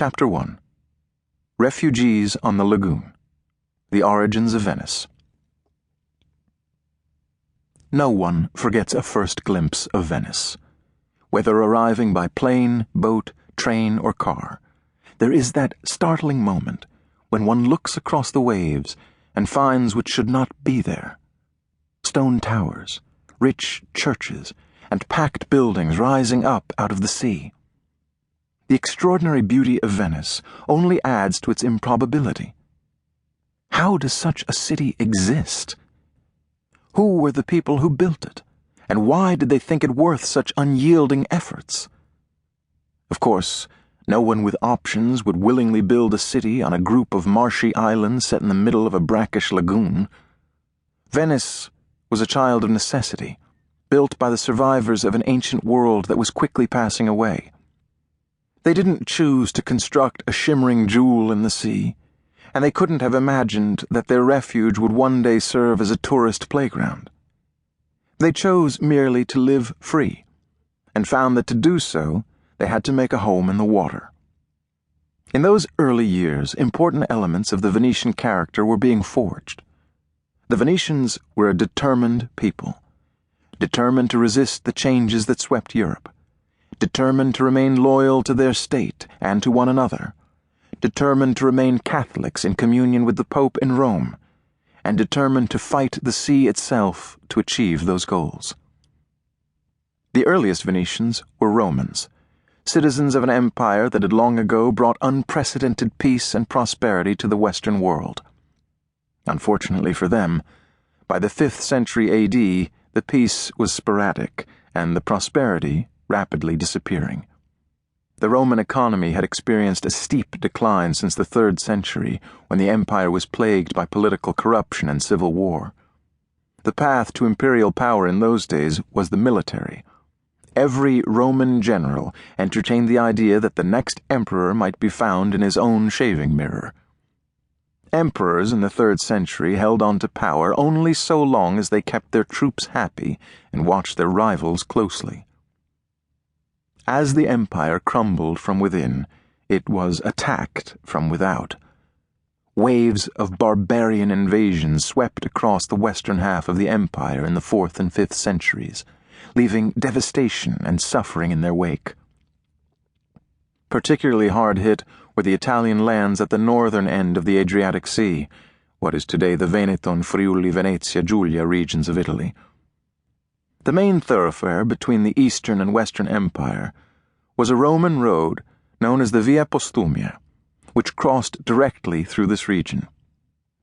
Chapter 1. Refugees on the Lagoon. The Origins of Venice. No one forgets a first glimpse of Venice. Whether arriving by plane, boat, train, or car, there is that startling moment when one looks across the waves and finds what should not be there. Stone towers, rich churches, and packed buildings rising up out of the sea. The extraordinary beauty of Venice only adds to its improbability. How does such a city exist? Who were the people who built it, and why did they think it worth such unyielding efforts? Of course, no one with options would willingly build a city on a group of marshy islands set in the middle of a brackish lagoon. Venice was a child of necessity, built by the survivors of an ancient world that was quickly passing away. They didn't choose to construct a shimmering jewel in the sea, and they couldn't have imagined that their refuge would one day serve as a tourist playground. They chose merely to live free, and found that to do so, they had to make a home in the water. In those early years, important elements of the Venetian character were being forged. The Venetians were a determined people, determined to resist the changes that swept Europe, determined to remain loyal to their state and to one another, determined to remain Catholics in communion with the Pope in Rome, and determined to fight the sea itself to achieve those goals. The earliest Venetians were Romans, citizens of an empire that had long ago brought unprecedented peace and prosperity to the Western world. Unfortunately for them, by the 5th century AD, the peace was sporadic and the prosperity rapidly disappearing. The Roman economy had experienced a steep decline since the 3rd century, when the empire was plagued by political corruption and civil war. The path to imperial power in those days was the military. Every Roman general entertained the idea that the next emperor might be found in his own shaving mirror. Emperors in the 3rd century held on to power only so long as they kept their troops happy and watched their rivals closely. As the empire crumbled from within, it was attacked from without. Waves of barbarian invasions swept across the western half of the empire in the 4th and 5th centuries, leaving devastation and suffering in their wake. Particularly hard hit were the Italian lands at the northern end of the Adriatic Sea, what is today the Veneto, Friuli, Venezia, Giulia regions of Italy. The main thoroughfare between the Eastern and Western Empire was a Roman road known as the Via Postumia, which crossed directly through this region.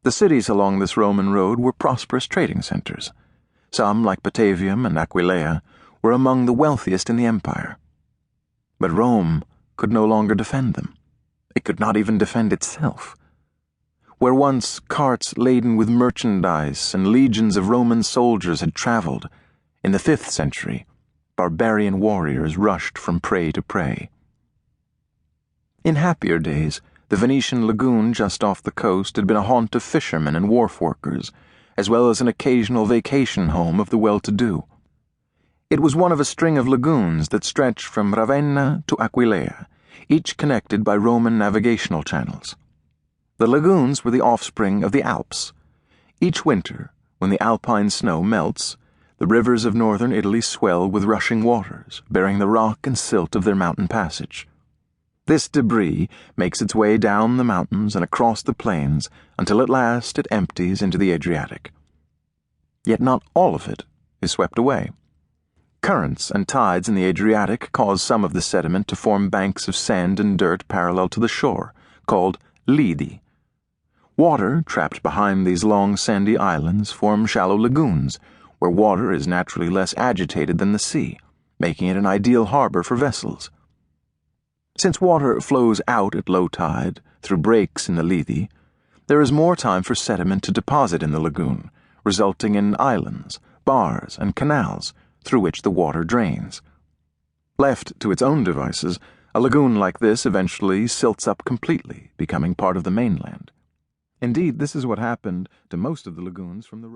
The cities along this Roman road were prosperous trading centers. Some, like Batavium and Aquileia, were among the wealthiest in the empire. But Rome could no longer defend them. It could not even defend itself. Where once carts laden with merchandise and legions of Roman soldiers had traveled, in the 5th century, barbarian warriors rushed from prey to prey. In happier days, the Venetian lagoon just off the coast had been a haunt of fishermen and wharf workers, as well as an occasional vacation home of the well-to-do. It was one of a string of lagoons that stretched from Ravenna to Aquileia, each connected by Roman navigational channels. The lagoons were the offspring of the Alps. Each winter, when the alpine snow melts, the rivers of northern Italy swell with rushing waters, bearing the rock and silt of their mountain passage. This debris makes its way down the mountains and across the plains until at last it empties into the Adriatic. Yet not all of it is swept away. Currents and tides in the Adriatic cause some of the sediment to form banks of sand and dirt parallel to the shore, called lidi. Water trapped behind these long sandy islands form shallow lagoons, where water is naturally less agitated than the sea, making it an ideal harbor for vessels. Since water flows out at low tide through breaks in the lidi, there is more time for sediment to deposit in the lagoon, resulting in islands, bars, and canals through which the water drains. Left to its own devices, a lagoon like this eventually silts up completely, becoming part of the mainland. Indeed, this is what happened to most of the lagoons from the